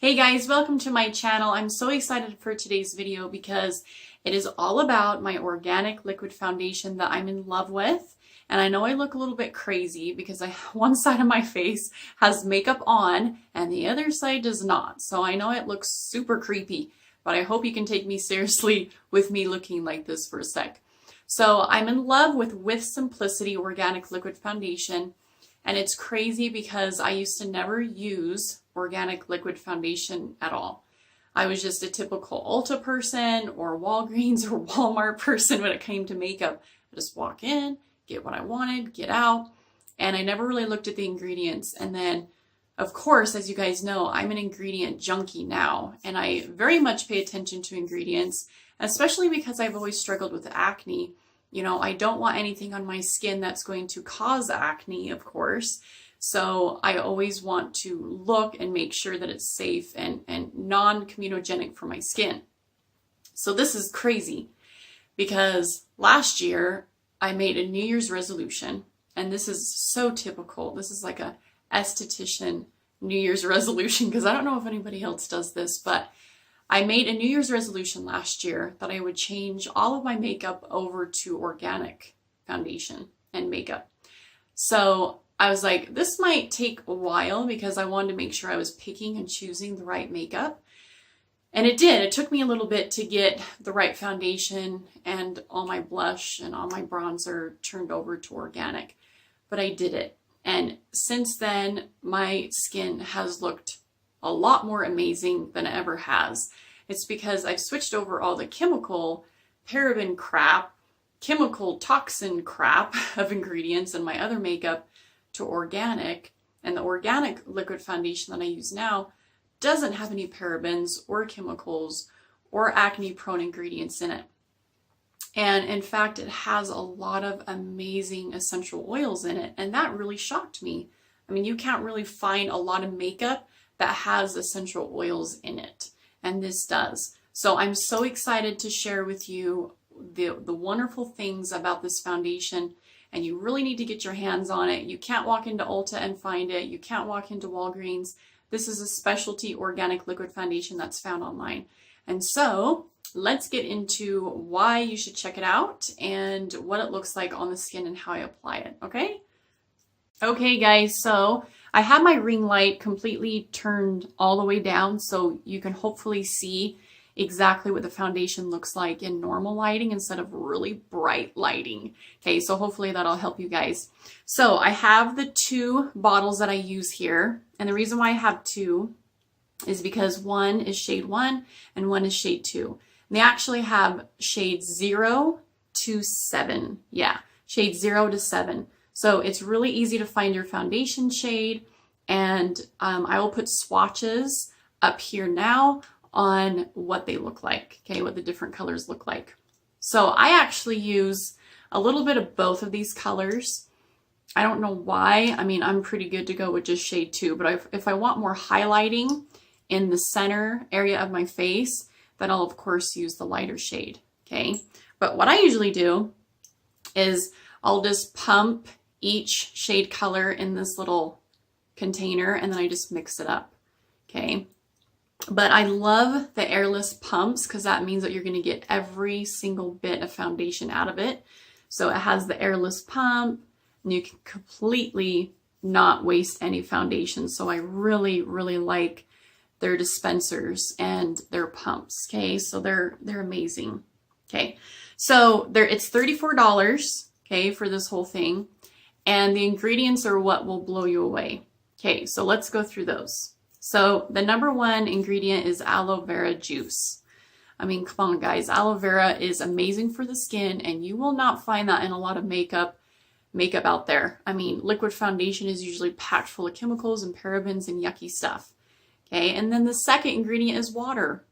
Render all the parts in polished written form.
Hey guys, welcome to my channel. I'm so excited for today's video because it is all about my organic liquid foundation that I'm in love with. And I know I look a little bit crazy because one side of my face has makeup on and the other side does not. So I know it looks super creepy, but I hope you can take me seriously with me looking like this for a sec. So I'm in love with Simplicity Organic Liquid Foundation. And it's crazy because I used to never use organic liquid foundation at all. I was just a typical Ulta person or Walgreens or Walmart person when it came to makeup. I just walk in, get what I wanted, get out, and I never really looked at the ingredients. And then, of course, as you guys know, I'm an ingredient junkie now, and I very much pay attention to ingredients, especially because I've always struggled with acne. You know, I don't want anything on my skin that's going to cause acne, of course. So I always want to look and make sure that it's safe and non-comedogenic for my skin. So this is crazy because last year I made a New Year's resolution, and this is so typical. This is like a esthetician New Year's resolution because I don't know if anybody else does this, but I made a New Year's resolution last year that I would change all of my makeup over to organic foundation and makeup. So I was like, this might take a while because I wanted to make sure I was picking and choosing the right makeup. And it did. It took me a little bit to get the right foundation and all my blush and all my bronzer turned over to organic. But I did it. And since then, my skin has looked a lot more amazing than it ever has. It's because I've switched over all the chemical paraben crap, chemical toxin crap of ingredients in my other makeup to organic. And the organic liquid foundation that I use now doesn't have any parabens or chemicals or acne prone ingredients in it. And in fact, it has a lot of amazing essential oils in it. And that really shocked me. I mean, you can't really find a lot of makeup that has essential oils in it, and this does. So I'm so excited to share with you the wonderful things about this foundation, and you really need to get your hands on it. You can't walk into Ulta and find it. You can't walk into Walgreens. This is a specialty organic liquid foundation that's found online. And so let's get into why you should check it out and what it looks like on the skin and how I apply it, okay? Okay guys, so I have my ring light completely turned all the way down so you can hopefully see exactly what the foundation looks like in normal lighting instead of really bright lighting. Okay, so hopefully that'll help you guys. So I have the two bottles that I use here, and the reason why I have two is because one is shade 1 and one is shade 2. And they actually have shades 0 to 7. Yeah, shades 0 to 7. So it's really easy to find your foundation shade, and I will put swatches up here now on what they look like, okay, what the different colors look like. So I actually use a little bit of both of these colors. I don't know why. I mean, I'm pretty good to go with just shade 2, but if I want more highlighting in the center area of my face, then I'll of course use the lighter shade, okay? But what I usually do is I'll just pump each shade color in this little container and then I just mix it up, okay? But I love the airless pumps because that means that you're going to get every single bit of foundation out of it. So it has the airless pump and you can completely not waste any foundation. So I really, really like their dispensers and their pumps, okay? So they're amazing, okay? So it's $34, okay, for this whole thing. And the ingredients are what will blow you away. Okay, so let's go through those. So the number one ingredient is aloe vera juice. I mean, come on guys, aloe vera is amazing for the skin and you will not find that in a lot of makeup out there. I mean, liquid foundation is usually packed full of chemicals and parabens and yucky stuff. Okay, and then the second ingredient is water.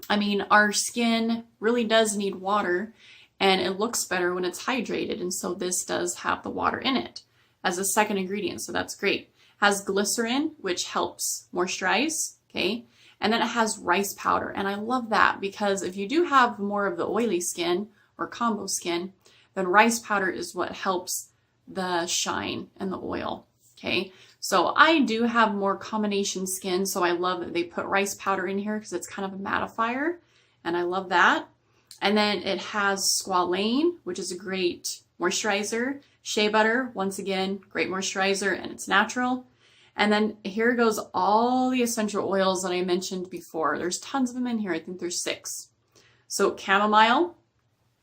I mean, our skin really does need water, and it looks better when it's hydrated. And so this does have the water in it as a second ingredient. So that's great. Has glycerin, which helps moisturize. Okay. And then it has rice powder. And I love that because if you do have more of the oily skin or combo skin, then rice powder is what helps the shine and the oil. Okay. So I do have more combination skin, so I love that they put rice powder in here because it's kind of a mattifier, and I love that. And then it has squalane, which is a great moisturizer. Shea butter, once again, great moisturizer, and it's natural. And then here goes all the essential oils that I mentioned before. There's tons of them in here. I think there's 6. So chamomile,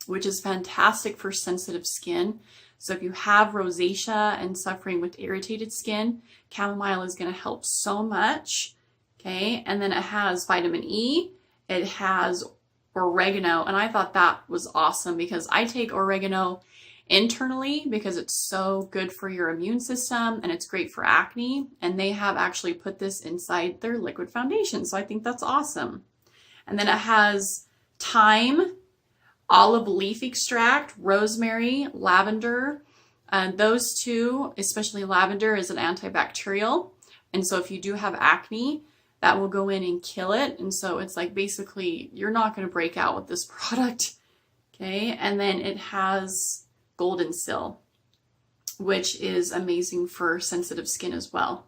which is fantastic for sensitive skin. So if you have rosacea and suffering with irritated skin, chamomile is going to help so much. Okay, and then it has vitamin E. It has oregano, and I thought that was awesome because I take oregano internally because it's so good for your immune system and it's great for acne, and they have actually put this inside their liquid foundation, so I think that's awesome. And then it has thyme, olive leaf extract, rosemary, lavender. Those two, especially lavender, is an antibacterial, and so if you do have acne, that will go in and kill it. And so it's like basically you're not going to break out with this product. Okay, and then it has golden seal, which is amazing for sensitive skin as well.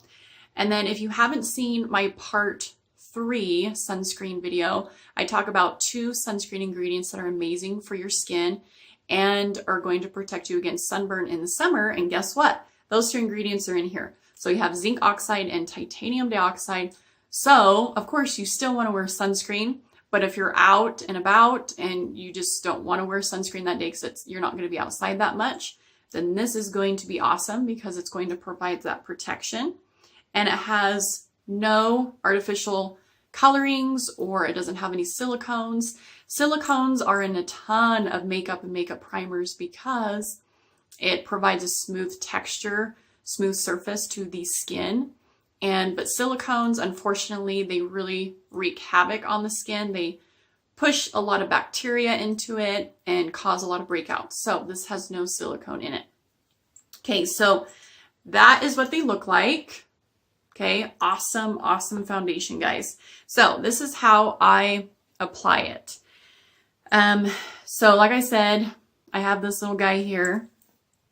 And then if you haven't seen my part 3 sunscreen video, I talk about 2 sunscreen ingredients that are amazing for your skin and are going to protect you against sunburn in the summer. And guess what? Those 2 ingredients are in here. So you have zinc oxide and titanium dioxide. So of course you still want to wear sunscreen, but if you're out and about and you just don't want to wear sunscreen that day because you're not going to be outside that much, then this is going to be awesome because it's going to provide that protection. And it has no artificial colorings, or it doesn't have any silicones. Silicones are in a ton of makeup and makeup primers because it provides a smooth texture, smooth surface to the skin. But silicones, unfortunately, they really wreak havoc on the skin. They push a lot of bacteria into it and cause a lot of breakouts. So this has no silicone in it. Okay, so that is what they look like. Okay, awesome, awesome foundation, guys. So this is how I apply it. So like I said, I have this little guy here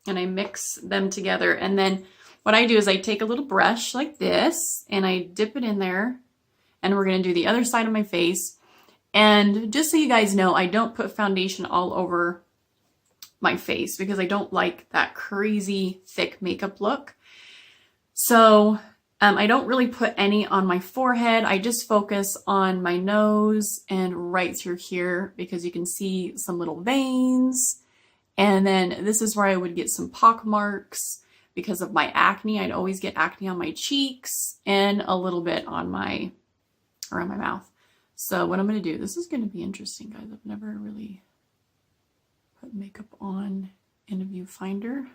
and I mix them together, and then what I do is I take a little brush like this and I dip it in there, and we're going to do the other side of my face. And just so you guys know, I don't put foundation all over my face because I don't like that crazy thick makeup look. So I don't really put any on my forehead. I just focus on my nose and right through here because you can see some little veins. And then this is where I would get some pock marks. Because of my acne, I'd always get acne on my cheeks and a little bit on my, around my mouth. So what I'm going to do, this is going to be interesting, guys. I've never really put makeup on in a viewfinder.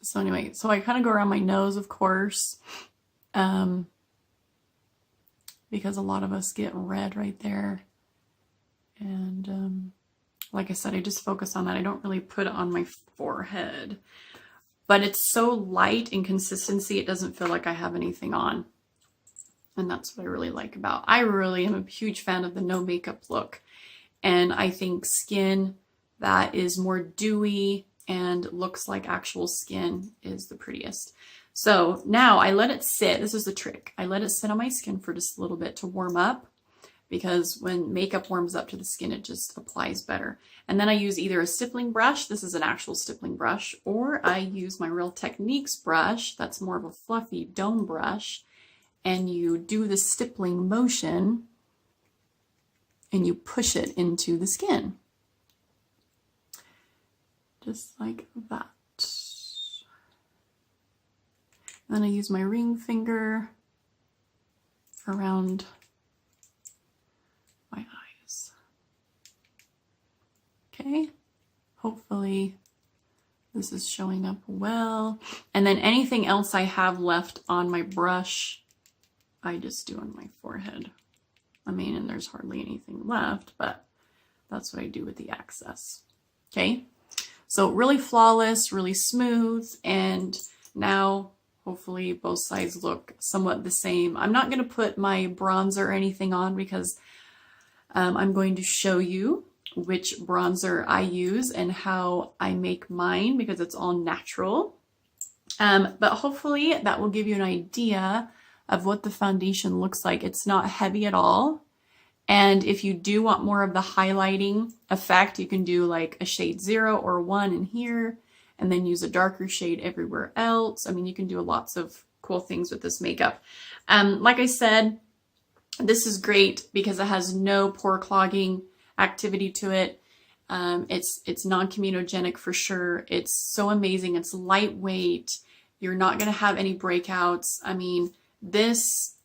So anyway, so I kind of go around my nose, of course, because a lot of us get red right there. And like I said, I just focus on that. I don't really put it on my forehead, but it's so light in consistency, it doesn't feel like I have anything on. And that's what I really like about. I really am a huge fan of the no makeup look. And I think skin that is more dewy and looks like actual skin is the prettiest. So now I let it sit. This is the trick. I let it sit on my skin for just a little bit to warm up, because when makeup warms up to the skin, it just applies better. And then I use either a stippling brush, this is an actual stippling brush, or I use my Real Techniques brush, that's more of a fluffy dome brush, and you do the stippling motion and you push it into the skin. Just like that. And then I use my ring finger around my eyes. Okay, hopefully this is showing up well. And then anything else I have left on my brush, I just do on my forehead. I mean, and there's hardly anything left, but that's what I do with the excess. Okay, so really flawless, really smooth, and now hopefully both sides look somewhat the same. I'm not going to put my bronzer or anything on because I'm going to show you which bronzer I use and how I make mine, because it's all natural. But hopefully that will give you an idea of what the foundation looks like. It's not heavy at all. And if you do want more of the highlighting effect, you can do like a shade 0 or 1 in here, and then use a darker shade everywhere else. I mean, you can do lots of cool things with this makeup. Like I said, this is great because it has no pore clogging activity to it. It's non-comedogenic for sure. It's so amazing. It's lightweight. You're not going to have any breakouts. I mean, this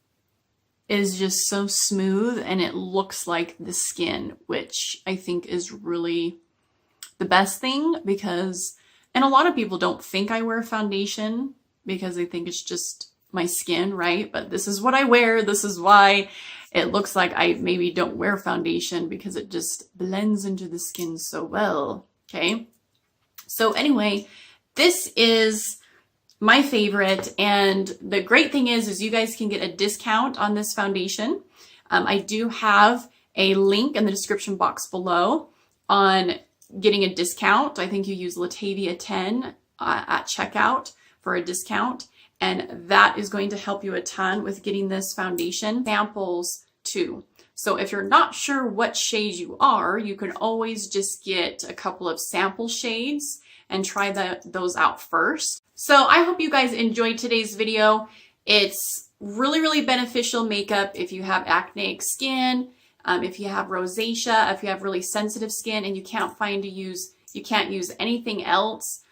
is just so smooth and it looks like the skin, which I think is really the best thing because, and a lot of people don't think I wear foundation because they think it's just my skin, right? But this is what I wear. This is why it looks like I maybe don't wear foundation, because it just blends into the skin so well. Okay. So anyway, this is my favorite. And the great thing is you guys can get a discount on this foundation. I do have a link in the description box below on getting a discount. I think you use Latavia 10 at checkout for a discount. And that is going to help you a ton with getting this foundation. Samples too. So if you're not sure what shade you are, you can always just get a couple of sample shades and try those out first. So I hope you guys enjoyed today's video. It's really, really beneficial makeup if you have acneic skin, if you have rosacea, if you have really sensitive skin and you can't use anything else.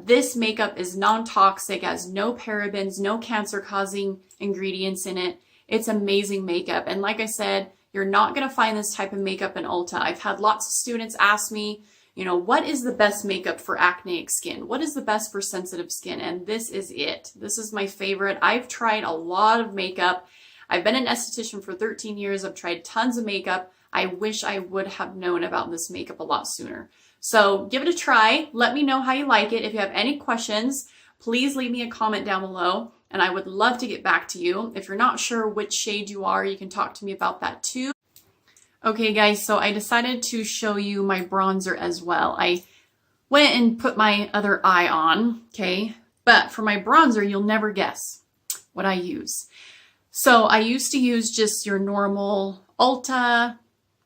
This makeup is non-toxic, has no parabens, no cancer-causing ingredients in it. It's amazing makeup. And like I said, you're not going to find this type of makeup in Ulta. I've had lots of students ask me, you know, what is the best makeup for acneic skin? What is the best for sensitive skin? And this is it. This is my favorite. I've tried a lot of makeup. I've been an esthetician for 13 years. I've tried tons of makeup. I wish I would have known about this makeup a lot sooner. So give it a try. Let me know how you like it. If you have any questions, please leave me a comment down below and I would love to get back to you. If you're not sure which shade you are, you can talk to me about that too. Okay guys, so I decided to show you my bronzer as well. I went and put my other eye on, okay? But for my bronzer, you'll never guess what I use. So I used to use just your normal Ulta,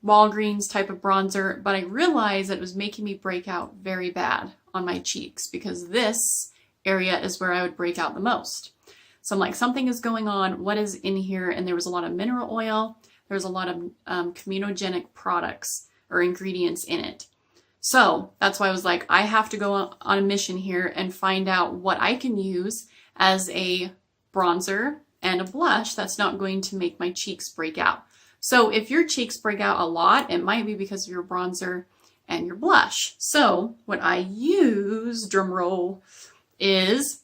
Walgreens type of bronzer, but I realized that it was making me break out very bad on my cheeks because this area is where I would break out the most. So I'm like, something is going on. What is in here? And there was a lot of mineral oil. There's a lot of comedogenic products or ingredients in it. So that's why I was like, I have to go on a mission here and find out what I can use as a bronzer and a blush that's not going to make my cheeks break out. So if your cheeks break out a lot, it might be because of your bronzer and your blush. So what I use, drum roll, is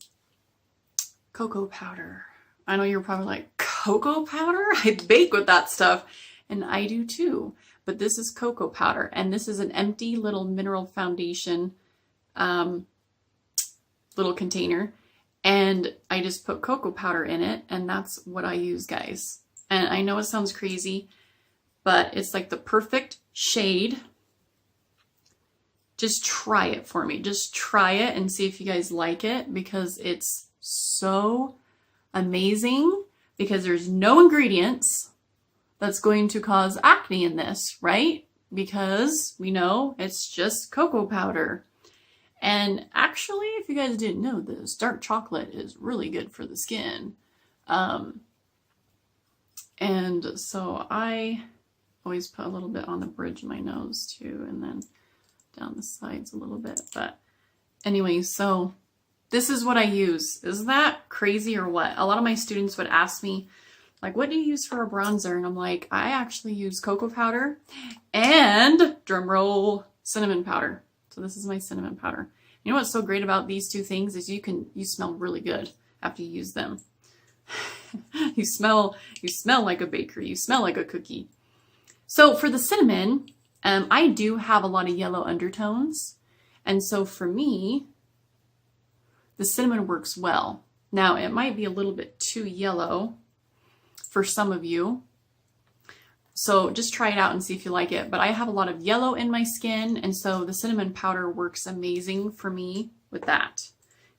cocoa powder. I know you're probably like, cocoa powder? I bake with that stuff. And I do too. But this is cocoa powder. And this is an empty little mineral foundation little container. And I just put cocoa powder in it. And that's what I use, guys. And I know it sounds crazy, but it's like the perfect shade. Just try it for me. Just try it and see if you guys like it because it's so amazing because there's no ingredients that's going to cause acne in this, right? Because we know it's just cocoa powder. And actually, if you guys didn't know this, dark chocolate is really good for the skin. And so I always put a little bit on the bridge of my nose too, and then down the sides a little bit. But anyway, so this is what I use. Isn't that crazy or what? A lot of my students would ask me, like, what do you use for a bronzer? And I'm like, I actually use cocoa powder and, drum roll, cinnamon powder. So this is my cinnamon powder. You know what's so great about these two things is you smell really good after you use them. You smell like a bakery. You smell like a cookie. So for the cinnamon, I do have a lot of yellow undertones. And so for me, the cinnamon works well. Now it might be a little bit too yellow for some of you. So just try it out and see if you like it. But I have a lot of yellow in my skin. And so the cinnamon powder works amazing for me with that.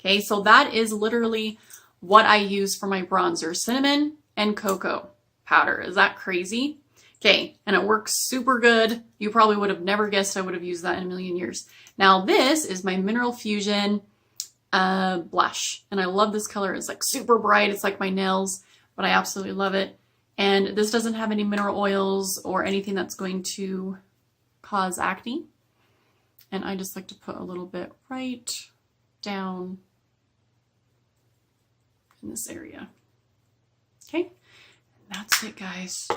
Okay, so that is literally what I use for my bronzer, cinnamon and cocoa powder. Is that crazy? Okay, and it works super good. You probably would have never guessed I would have used that in a million years. Now this is my Mineral Fusion blush, and I love this color. It's like super bright. It's like my nails, but I absolutely love it. And this doesn't have any mineral oils or anything that's going to cause acne. And I just like to put a little bit right down in this area. Okay, and that's it, guys.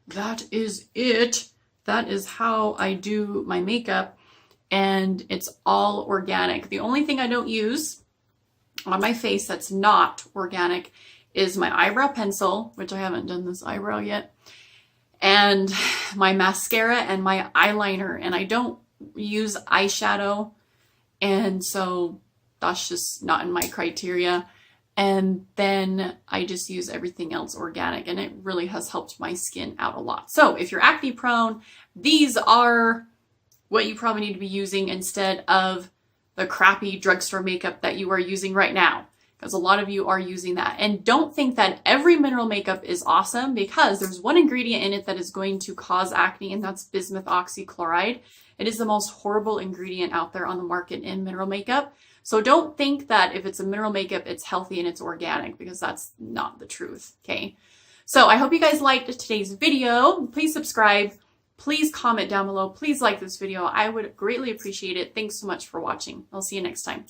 That is it. That is how I do my makeup, and it's all organic. The only thing I don't use on my face that's not organic is my eyebrow pencil, which I haven't done this eyebrow yet, and my mascara and my eyeliner, and I don't use eyeshadow, and so that's just not in my criteria. And then I just use everything else organic, and it really has helped my skin out a lot. So if you're acne prone, these are what you probably need to be using instead of the crappy drugstore makeup that you are using right now, because a lot of you are using that. And don't think that every mineral makeup is awesome, because there's one ingredient in it that is going to cause acne, and that's bismuth oxychloride. It is the most horrible ingredient out there on the market in mineral makeup. So don't think that if it's a mineral makeup, it's healthy and it's organic, because that's not the truth, okay? So I hope you guys liked today's video. Please subscribe. Please comment down below. Please like this video. I would greatly appreciate it. Thanks so much for watching. I'll see you next time.